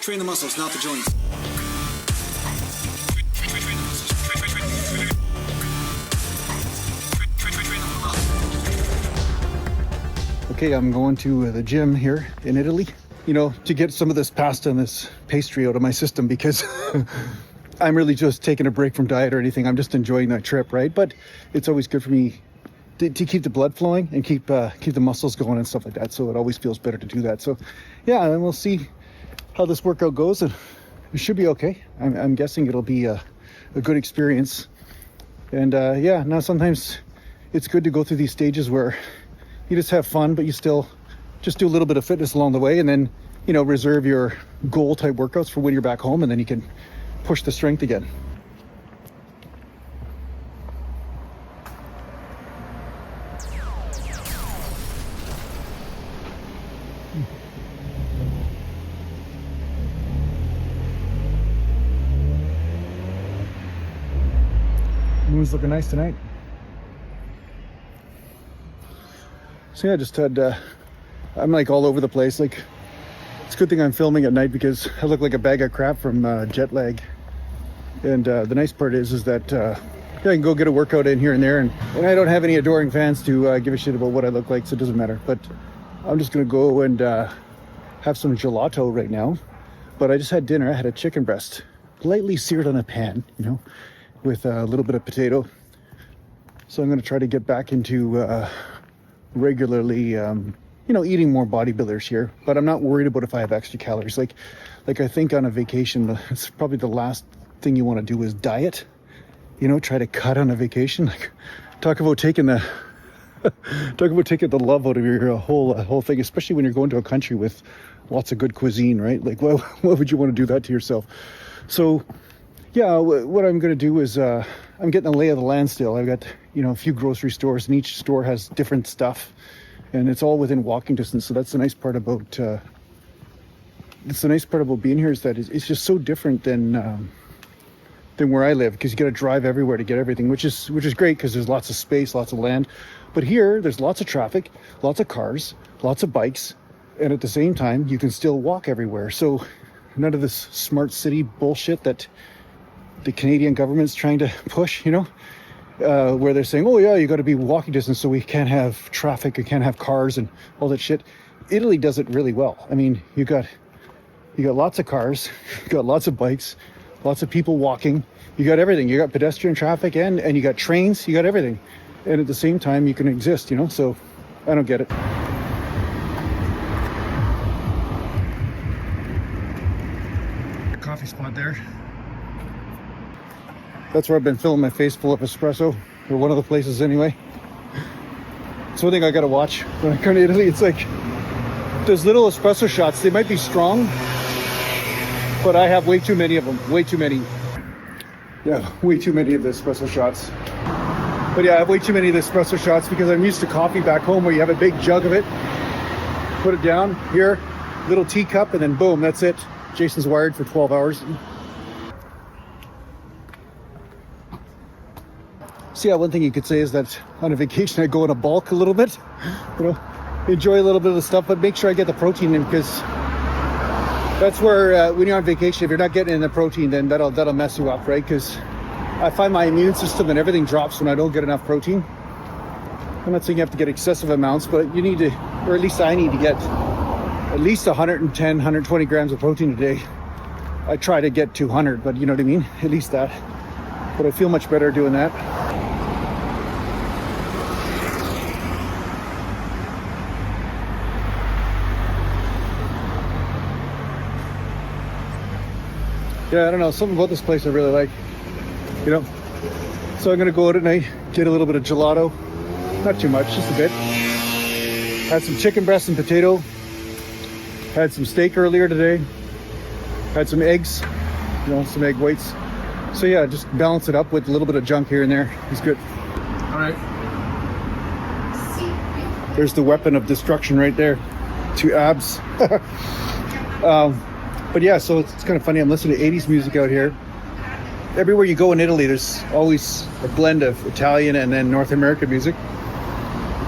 Train the muscles, not the joints. Okay, I'm going to the gym here in Italy, you know, to get some of this pasta and this pastry out of my system, because I'm really just taking a break from diet or anything. I'm just enjoying that trip, right? But it's always good for me to keep the blood flowing and keep the muscles going and stuff like that. So it always feels better to do that. So yeah, and we'll see how this workout goes, and it should be okay. I'm guessing it'll be a good experience. And yeah, now sometimes it's good to go through these stages where you just have fun, but you still just do a little bit of fitness along the way, and then, you know, reserve your goal type workouts for when you're back home, and then you can push the strength again. Moon's looking nice tonight. So yeah, I just had, I'm like all over the place. Like, it's a good thing I'm filming at night because I look like a bag of crap from jet lag. And the nice part is that yeah, I can go get a workout in here and there, and I don't have any adoring fans to give a shit about what I look like, so it doesn't matter. But I'm just gonna go and have some gelato right now. But I just had dinner. I had a chicken breast, lightly seared on a pan, you know, with a little bit of potato. So I'm gonna try to get back into regularly, you know, eating more bodybuilders here, but I'm not worried about if I have extra calories. Like I think on a vacation, it's probably the last thing you want to do is diet, you know, try to cut on a vacation. Like, talk about taking the love out of your whole thing, especially when you're going to a country with lots of good cuisine, right? Like, why would you want to do that to yourself? So yeah, what I'm going to do is I'm getting a lay of the land still. I've got, you know, a few grocery stores, and each store has different stuff, and it's all within walking distance. So that's the nice part about being here, is that it's just so different than where I live, because you got to drive everywhere to get everything, which is great because there's lots of space, lots of land. But here there's lots of traffic, lots of cars, lots of bikes, and at the same time you can still walk everywhere. So none of this smart city bullshit that the Canadian government's trying to push, you know, where they're saying, oh yeah, you got to be walking distance so we can't have traffic, we can't have cars and all that shit. Italy does it really well. I mean, you got lots of cars, you got lots of bikes, lots of people walking, you got everything. You got pedestrian traffic and you got trains, you got everything. And at the same time you can exist, you know, so I don't get it. Coffee spot there. That's where I've been filling my face full of espresso, or one of the places anyway. It's one thing I gotta watch when I come to Italy. It's like those little espresso shots, they might be strong, but I have way too many of them, way too many. Yeah, way too many of the espresso shots. But yeah, I have way too many of the espresso shots because I'm used to coffee back home where you have a big jug of it, put it down here, little teacup, and then boom, that's it. Jason's wired for 12 hours. So yeah, one thing you could say is that on a vacation, I go in a bulk a little bit, you know, enjoy a little bit of the stuff, but make sure I get the protein in, because that's where, when you're on vacation, if you're not getting in the protein, then that'll mess you up, right? Because I find my immune system and everything drops when I don't get enough protein. I'm not saying you have to get excessive amounts, but you need to, or at least I need to get at least 110, 120 grams of protein a day. I try to get 200, but you know what I mean? At least that. But I feel much better doing that. Yeah, I don't know, something about this place I really like, you know. So I'm gonna go out at night, get a little bit of gelato, not too much, just a bit. Had some chicken breast and potato, had some steak earlier today, had some eggs, you know, some egg whites. So yeah, just balance it up with a little bit of junk here and there. It's good. All right. There's the weapon of destruction right there. 2 abs. But yeah, so it's kind of funny. I'm listening to 80s music out here. Everywhere you go in Italy, there's always a blend of Italian and then North American music.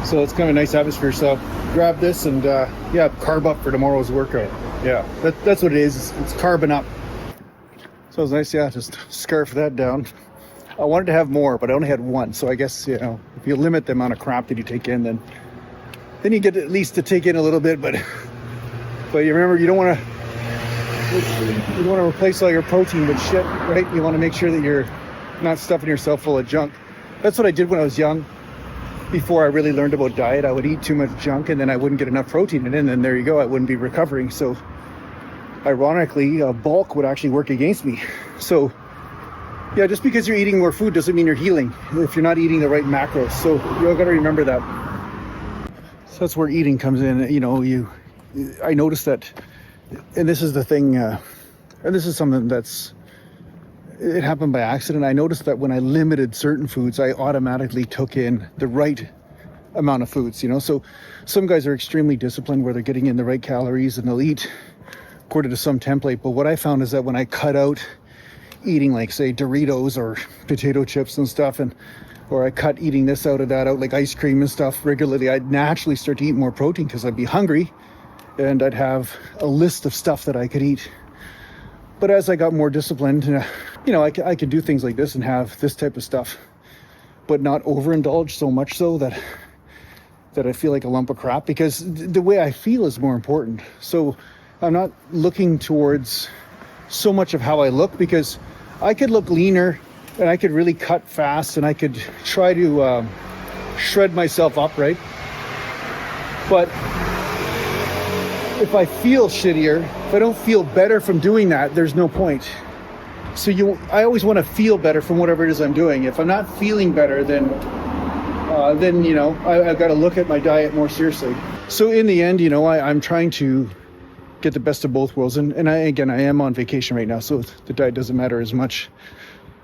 So it's kind of a nice atmosphere. So grab this and yeah, carb up for tomorrow's workout. Yeah, that's what it is. It's carbon up. So it's nice, yeah, just scarf that down. I wanted to have more, but I only had one. So I guess, you know, if you limit the amount of crap that you take in, then you get at least to take in a little bit. But you remember, you don't want to replace all your protein with shit, right? You want to make sure that you're not stuffing yourself full of junk. That's what I did when I was young. Before I really learned about diet, I would eat too much junk and then I wouldn't get enough protein in it, and then there you go, I wouldn't be recovering. So ironically, bulk would actually work against me. So yeah, just because you're eating more food doesn't mean you're healing if you're not eating the right macros. So you got to remember that. So that's where eating comes in. You know, I noticed that, and this is the thing, and this is something it happened by accident. I noticed that when I limited certain foods, I automatically took in the right amount of foods, you know. So some guys are extremely disciplined where they're getting in the right calories and they'll eat according to some template. But what I found is that when I cut out eating, like say Doritos or potato chips and stuff, or I cut eating this out of that out, like ice cream and stuff regularly, I'd naturally start to eat more protein because I'd be hungry and I'd have a list of stuff that I could eat. But as I got more disciplined, you know, I could do things like this and have this type of stuff, but not overindulge so much so that I feel like a lump of crap, because the way I feel is more important. So I'm not looking towards so much of how I look, because I could look leaner and I could really cut fast and I could try to shred myself up, right? But if I feel shittier, if I don't feel better from doing that, there's no point. So I always want to feel better from whatever it is I'm doing. If I'm not feeling better, then you know, I've got to look at my diet more seriously. So in the end, you know, I'm trying to get the best of both worlds. And I am on vacation right now, so the diet doesn't matter as much.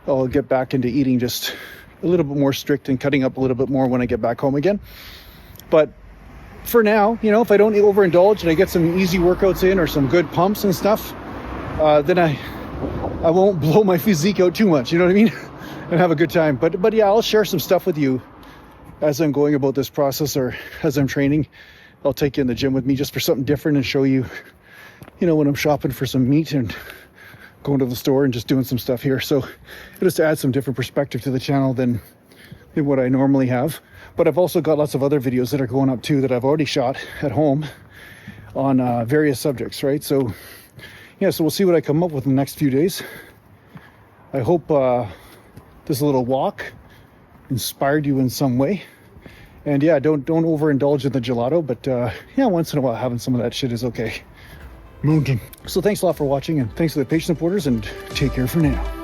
I'll get back into eating just a little bit more strict and cutting up a little bit more when I get back home again. But for now, you know, if I don't overindulge and I get some easy workouts in or some good pumps and stuff, then I won't blow my physique out too much, you know what I mean? And have a good time. But yeah, I'll share some stuff with you as I'm going about this process, or as I'm training. I'll take you in the gym with me just for something different and show you, you know, when I'm shopping for some meat and going to the store and just doing some stuff here. So just to add some different perspective to the channel than what I normally have. But I've also got lots of other videos that are going up too that I've already shot at home on various subjects, right? So yeah, so we'll see what I come up with in the next few days. I hope this little walk inspired you in some way. And yeah, don't overindulge in the gelato, but yeah, once in a while having some of that shit is okay. So thanks a lot for watching, and thanks to the patient supporters, and take care for now.